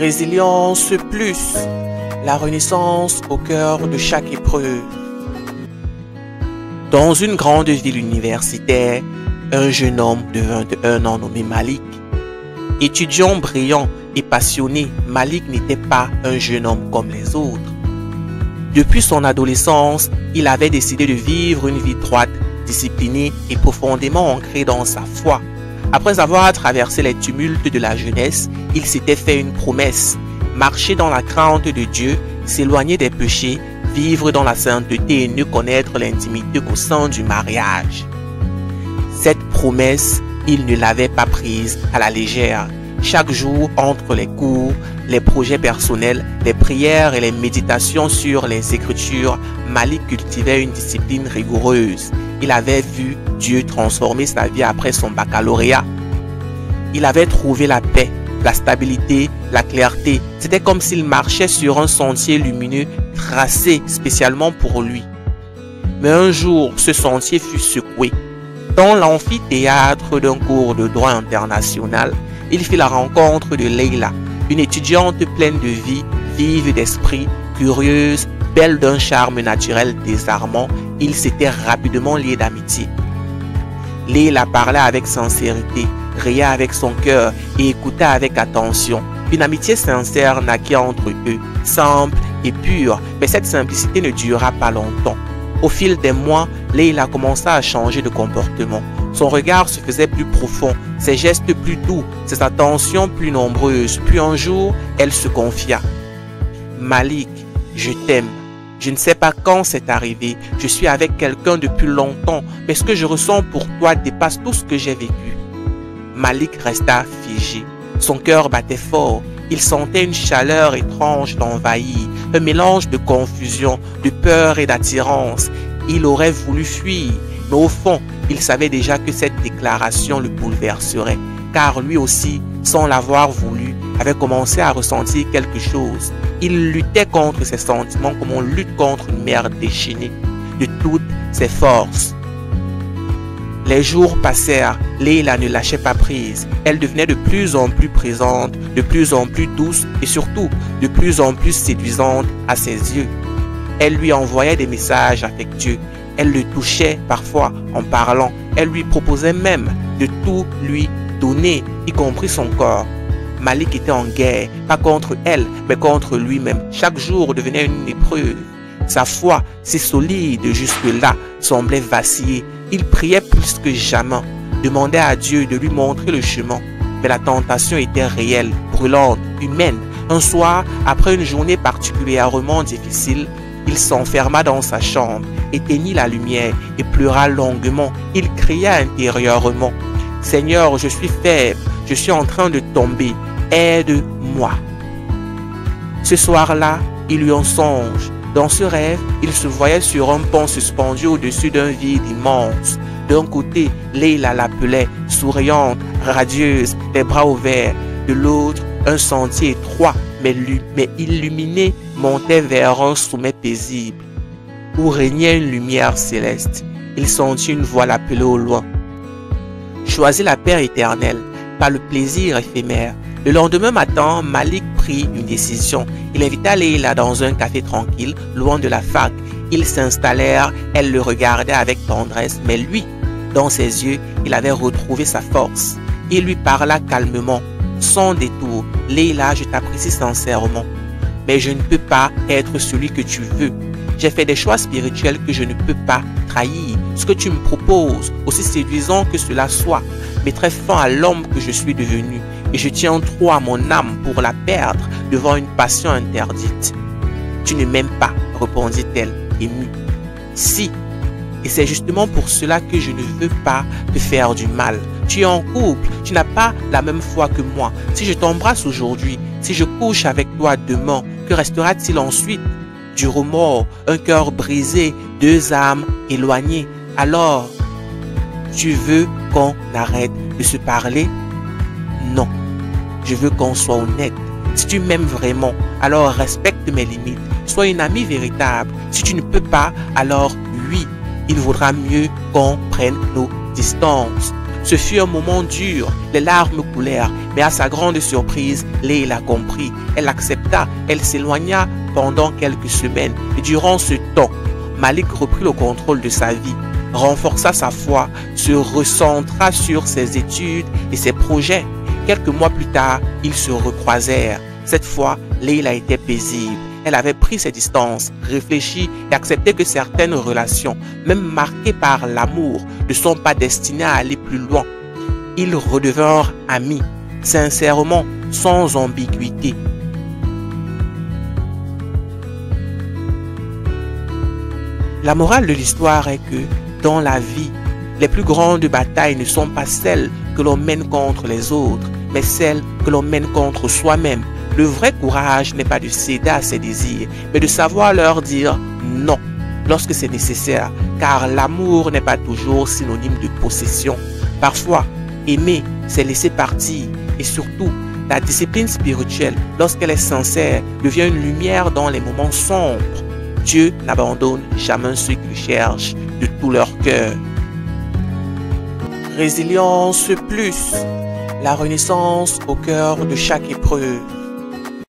Résilience plus, la renaissance au cœur de chaque épreuve. Dans une grande ville universitaire, un jeune homme de 21 ans nommé Malik. Étudiant brillant et passionné, Malik n'était pas un jeune homme comme les autres. Depuis son adolescence, il avait décidé de vivre une vie droite, disciplinée et profondément ancrée dans sa foi. Après avoir traversé les tumultes de la jeunesse, il s'était fait une promesse: marcher dans la crainte de Dieu, s'éloigner des péchés, vivre dans la sainteté et ne connaître l'intimité qu'au sein du mariage. Cette promesse, il ne l'avait pas prise à la légère. Chaque jour, entre les cours, les projets personnels, les prières et les méditations sur les Écritures, Malik cultivait une discipline rigoureuse. Il avait vu Dieu transformer sa vie après son baccalauréat. Il avait trouvé la paix, la stabilité, la clarté. C'était comme s'il marchait sur un sentier lumineux tracé spécialement pour lui. Mais un jour, ce sentier fut secoué. Dans l'amphithéâtre d'un cours de droit international, il fit la rencontre de Leila, une étudiante pleine de vie, vive d'esprit, curieuse, belle d'un charme naturel désarmant. Ils s'étaient rapidement liés d'amitié. Leila parlait avec sincérité, riait avec son cœur et écoutait avec attention. Une amitié sincère naquit entre eux, simple et pure, mais cette simplicité ne dura pas longtemps. Au fil des mois, Leila commença à changer de comportement. Son regard se faisait plus profond, ses gestes plus doux, ses attentions plus nombreuses. Puis un jour, elle se confia. « Malik, je t'aime. Je ne sais pas quand c'est arrivé. Je suis avec quelqu'un depuis longtemps, mais ce que je ressens pour toi dépasse tout ce que j'ai vécu. » Malik resta figé. Son cœur battait fort. Il sentait une chaleur étrange l'envahir, un mélange de confusion, de peur et d'attirance. Il aurait voulu fuir, mais au fond, il savait déjà que cette déclaration le bouleverserait, car lui aussi, sans l'avoir voulu, avait commencé à ressentir quelque chose. Il luttait contre ses sentiments comme on lutte contre une mer déchaînée, de toutes ses forces. Les jours passèrent, Leila ne lâchait pas prise. Elle devenait de plus en plus présente, de plus en plus douce et surtout de plus en plus séduisante à ses yeux. Elle lui envoyait des messages affectueux. Elle le touchait parfois en parlant. Elle lui proposait même de tout lui donner, y compris son corps. Malik était en guerre, pas contre elle, mais contre lui-même. Chaque jour devenait une épreuve. Sa foi, si solide jusque-là, semblait vaciller. Il priait plus que jamais, demandait à Dieu de lui montrer le chemin. Mais la tentation était réelle, brûlante, humaine. Un soir, après une journée particulièrement difficile, il s'enferma dans sa chambre, éteignit la lumière et pleura longuement. Il cria intérieurement: « Seigneur, je suis faible, je suis en train de tomber, aide-moi. » Ce soir-là, il eut un songe. Dans ce rêve, il se voyait sur un pont suspendu au-dessus d'un vide immense. D'un côté, Leila l'appelait, souriante, radieuse, les bras ouverts. De l'autre, un sentier étroit, mais illuminé, montait vers un sommet paisible, où régnait une lumière céleste. Il sentit une voix l'appeler au loin. Choisis la paix éternelle, pas le plaisir éphémère. Le lendemain matin, Malik prit une décision. Il invita Leila dans un café tranquille, loin de la fac. Ils s'installèrent, elle le regardait avec tendresse, mais lui, dans ses yeux, il avait retrouvé sa force. Il lui parla calmement, sans détour. « Leila, je t'apprécie sincèrement, mais je ne peux pas être celui que tu veux. J'ai fait des choix spirituels que je ne peux pas trahir. Ce que tu me proposes, aussi séduisant que cela soit, mettrait fin à l'homme que je suis devenu. Et je tiens trop à mon âme pour la perdre devant une passion interdite. » « Tu ne m'aimes pas, répondit-elle, émue. « Si, et c'est justement pour cela que je ne veux pas te faire du mal. Tu es en couple, tu n'as pas la même foi que moi. Si je t'embrasse aujourd'hui, si je couche avec toi demain, que restera-t-il ensuite? Du remords, un cœur brisé, deux âmes éloignées. Alors, tu veux qu'on arrête de se parler? Non, je veux qu'on soit honnête. Si tu m'aimes vraiment, alors respecte mes limites. Sois une amie véritable. Si tu ne peux pas, alors oui, il vaudra mieux qu'on prenne nos distances. Ce fut un moment dur, les larmes coulèrent, mais à sa grande surprise, Leila comprit. Elle accepta, elle s'éloigna pendant quelques semaines et durant ce temps, Malik reprit le contrôle de sa vie, renforça sa foi, se recentra sur ses études et ses projets. Quelques mois plus tard, ils se recroisèrent. Cette fois, Leila était paisible. Elle avait pris ses distances, réfléchi et accepté que certaines relations, même marquées par l'amour, ne sont pas destinées à aller plus loin. Ils redevinrent amis, sincèrement, sans ambiguïté. La morale de l'histoire est que, dans la vie, les plus grandes batailles ne sont pas celles que l'on mène contre les autres, mais celles que l'on mène contre soi-même. Le vrai courage n'est pas de céder à ses désirs, mais de savoir leur dire non lorsque c'est nécessaire, car l'amour n'est pas toujours synonyme de possession. Parfois, aimer, c'est laisser partir, et surtout, la discipline spirituelle, lorsqu'elle est sincère, devient une lumière dans les moments sombres. Dieu n'abandonne jamais ceux qui le cherchent de tout leur cœur. Résilience plus, la renaissance au cœur de chaque épreuve.